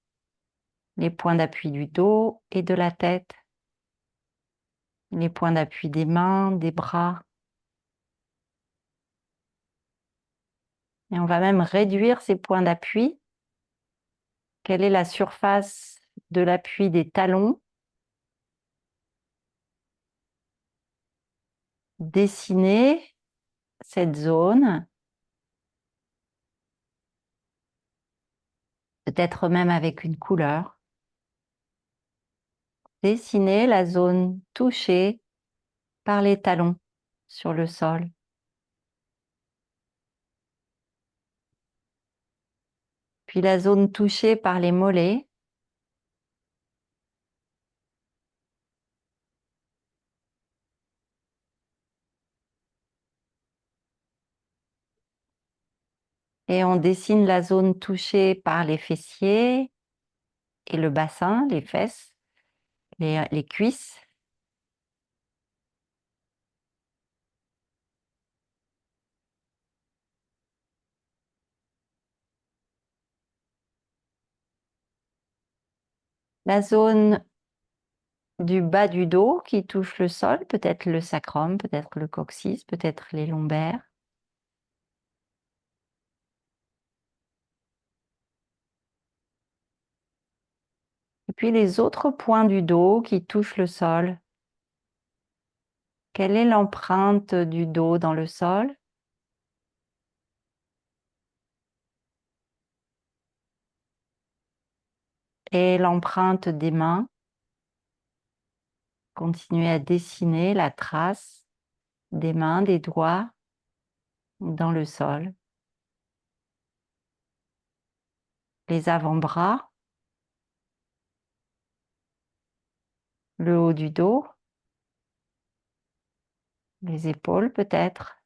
les points d'appui du dos et de la tête, les points d'appui des mains, des bras. Et on va même réduire ces points d'appui. Quelle est la surface de l'appui des talons? Dessinez cette zone, peut-être même avec une couleur. Dessinez la zone touchée par les talons sur le sol. Puis la zone touchée par les mollets. Et on dessine la zone touchée par les fessiers et le bassin, les fesses, les cuisses. La zone du bas du dos qui touche le sol, peut-être le sacrum, peut-être le coccyx, peut-être les lombaires. Et puis les autres points du dos qui touchent le sol. Quelle est l'empreinte du dos dans le sol? Et l'empreinte des mains. Continuez à dessiner la trace des mains, des doigts dans le sol. Les avant-bras, le haut du dos, les épaules peut-être,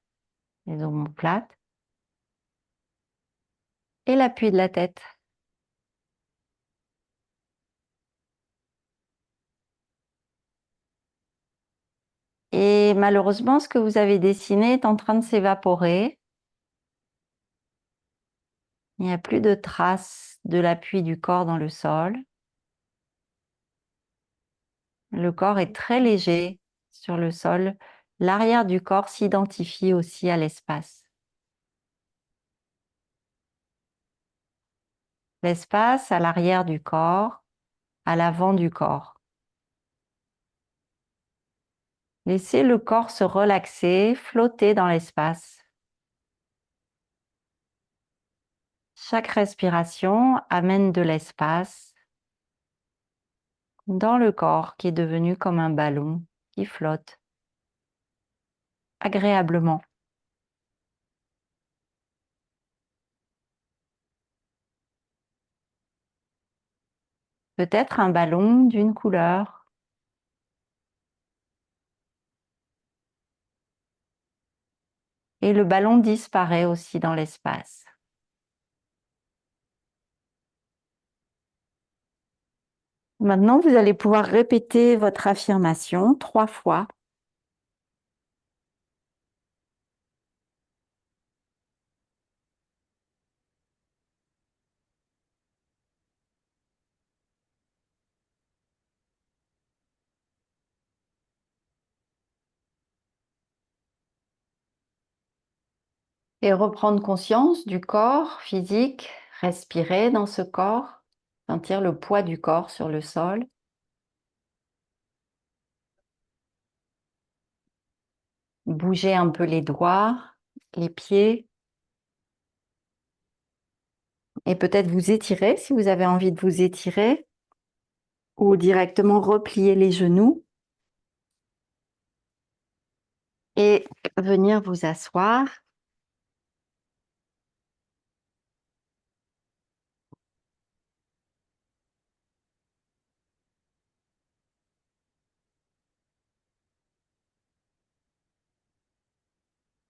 les omoplates et l'appui de la tête. Et malheureusement, ce que vous avez dessiné est en train de s'évaporer. Il n'y a plus de traces de l'appui du corps dans le sol. Le corps est très léger sur le sol. L'arrière du corps s'identifie aussi à l'espace. L'espace à l'arrière du corps, à l'avant du corps. Laissez le corps se relaxer, flotter dans l'espace. Chaque respiration amène de l'espace dans le corps qui est devenu comme un ballon qui flotte agréablement. Peut-être un ballon d'une couleur. Et le ballon disparaît aussi dans l'espace. Maintenant, vous allez pouvoir répéter votre affirmation 3 fois. Et reprendre conscience du corps physique, respirer dans ce corps, sentir le poids du corps sur le sol. Bouger un peu les doigts, les pieds. Et peut-être vous étirer si vous avez envie de vous étirer. Ou directement replier les genoux. Et venir vous asseoir.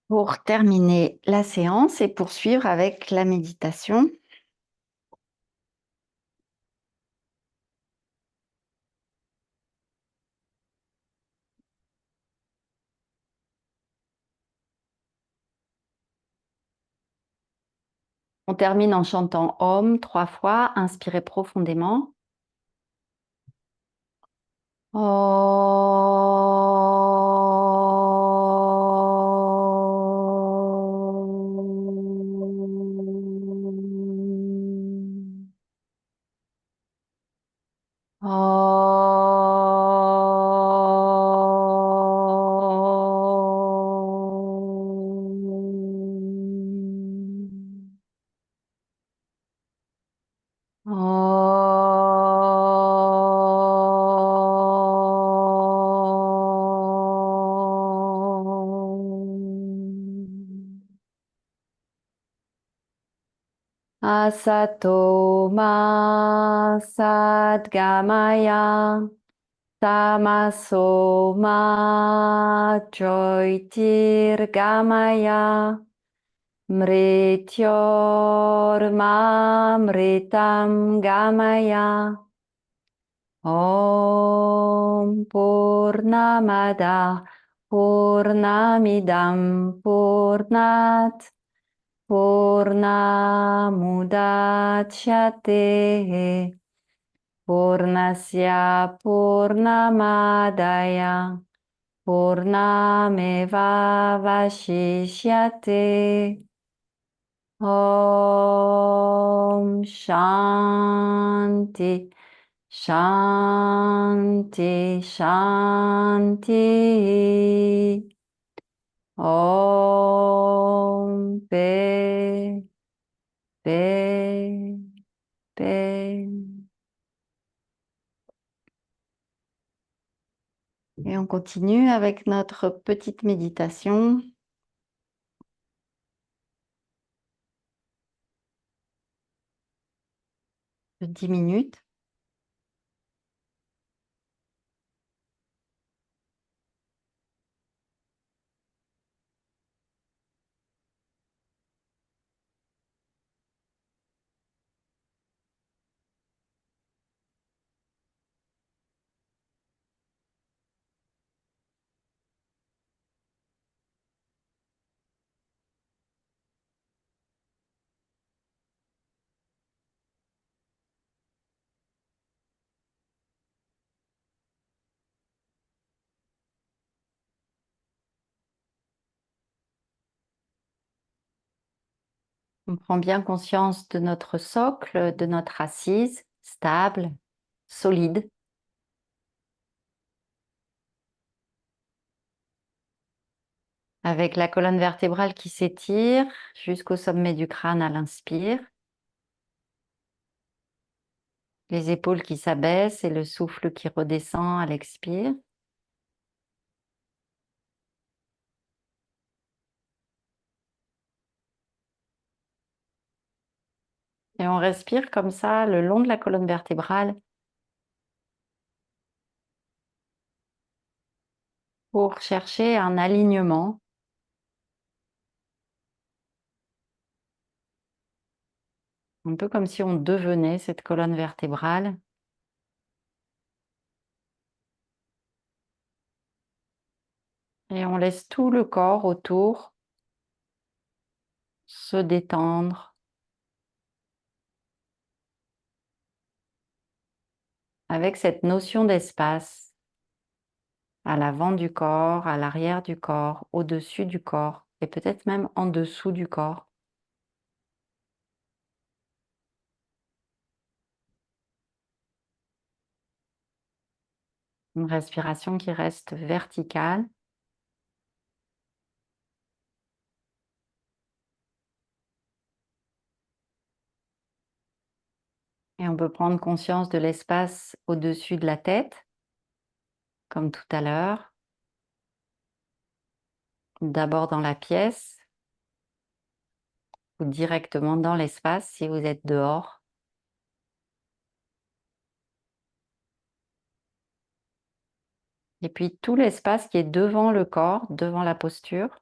Pour terminer la séance et poursuivre avec la méditation. On termine en chantant Om 3 fois. Inspirez profondément. Asato ma sadgamaya, tamaso ma jyotirgamaya, mrityor ma mritam gamaya. Om Purnamada Purnamidam Purnat Purnamudachyate Purnasya Purnamadaya Purnameva Vashishyate. Om Shanti Shanti Shanti. Om Paix, paix, paix. Et on continue avec notre petite méditation. De 10 minutes. On prend bien conscience de notre socle, de notre assise, stable, solide. Avec la colonne vertébrale qui s'étire jusqu'au sommet du crâne à l'inspire. Les épaules qui s'abaissent et le souffle qui redescend à l'expire. Et on respire comme ça le long de la colonne vertébrale pour chercher un alignement. Un peu comme si on devenait cette colonne vertébrale. Et on laisse tout le corps autour se détendre avec cette notion d'espace à l'avant du corps, à l'arrière du corps, au-dessus du corps et peut-être même en dessous du corps. Une respiration qui reste verticale. Et on peut prendre conscience de l'espace au-dessus de la tête, comme tout à l'heure. D'abord dans la pièce ou directement dans l'espace si vous êtes dehors. Et puis tout l'espace qui est devant le corps, devant la posture.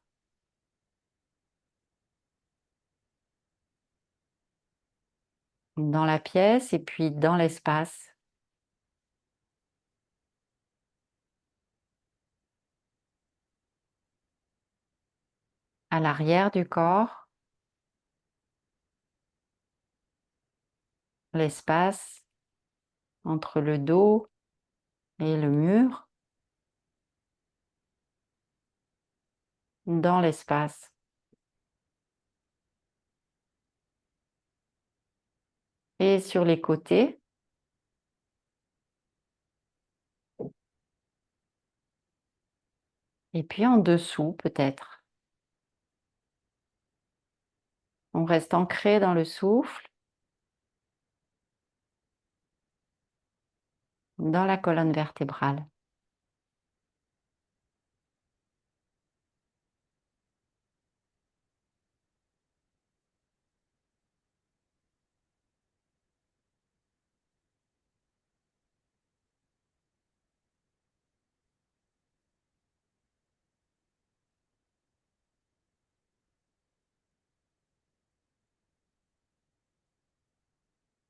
Dans la pièce et puis dans l'espace. À l'arrière du corps, l'espace entre le dos et le mur, dans l'espace. Et sur les côtés, et puis en dessous peut-être. On reste ancré dans le souffle, dans la colonne vertébrale.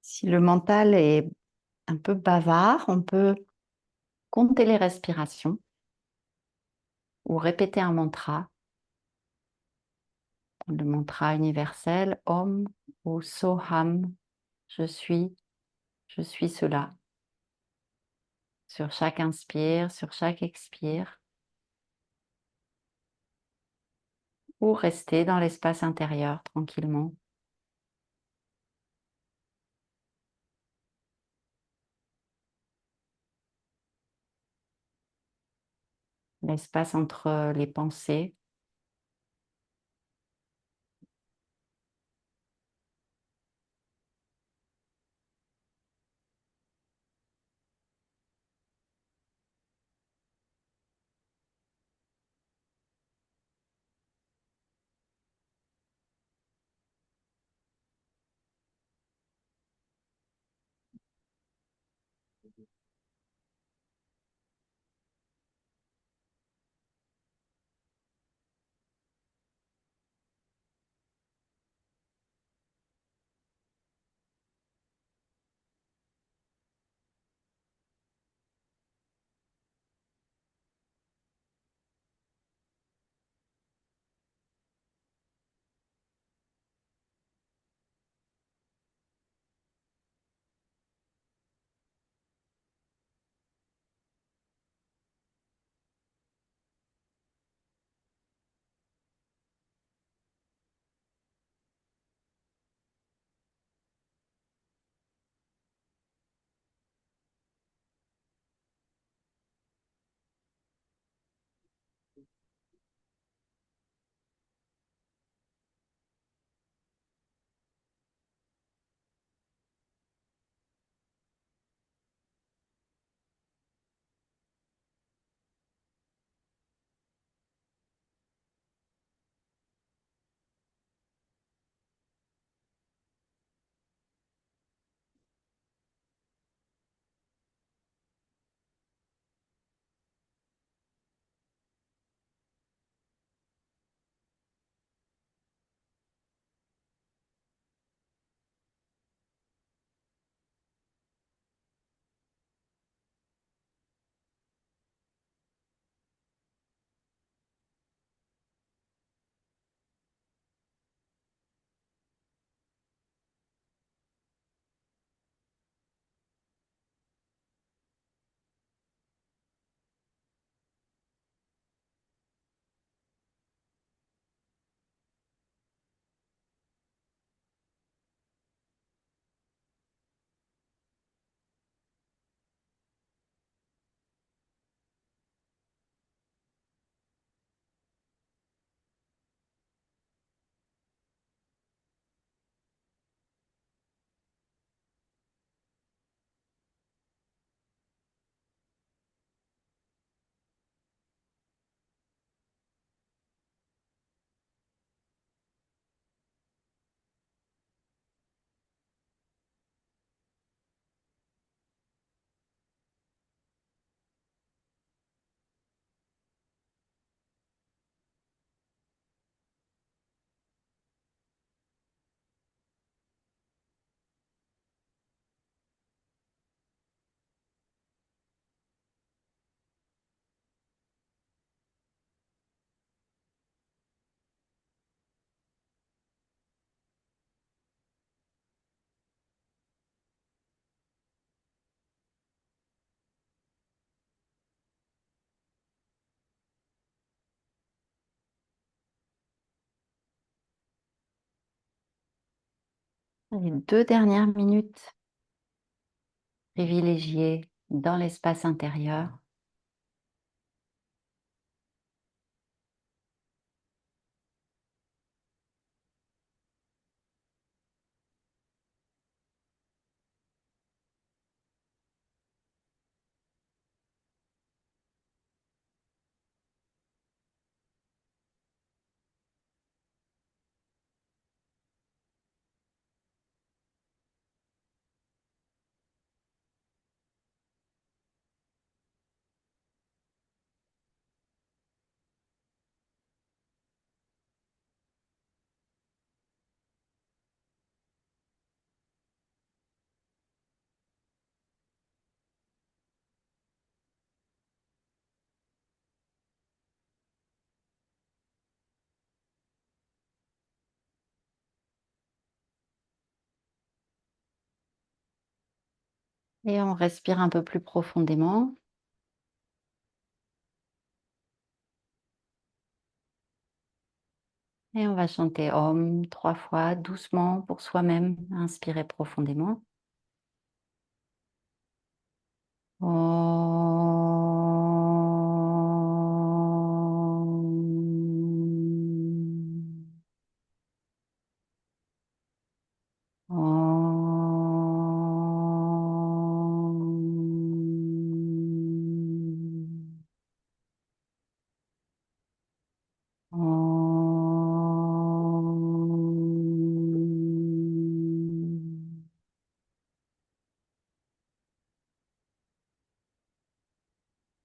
Si le mental est un peu bavard, on peut compter les respirations ou répéter un mantra. Le mantra universel, Om ou Soham, je suis cela. Sur chaque inspire, sur chaque expire. Ou rester dans l'espace intérieur tranquillement. L'espace entre les pensées. Les 2 dernières minutes privilégiées dans l'espace intérieur. Et on respire un peu plus profondément. Et on va chanter Om 3 fois doucement pour soi-même. Inspirez profondément. Om. Om. Om.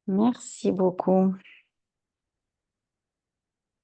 Merci beaucoup.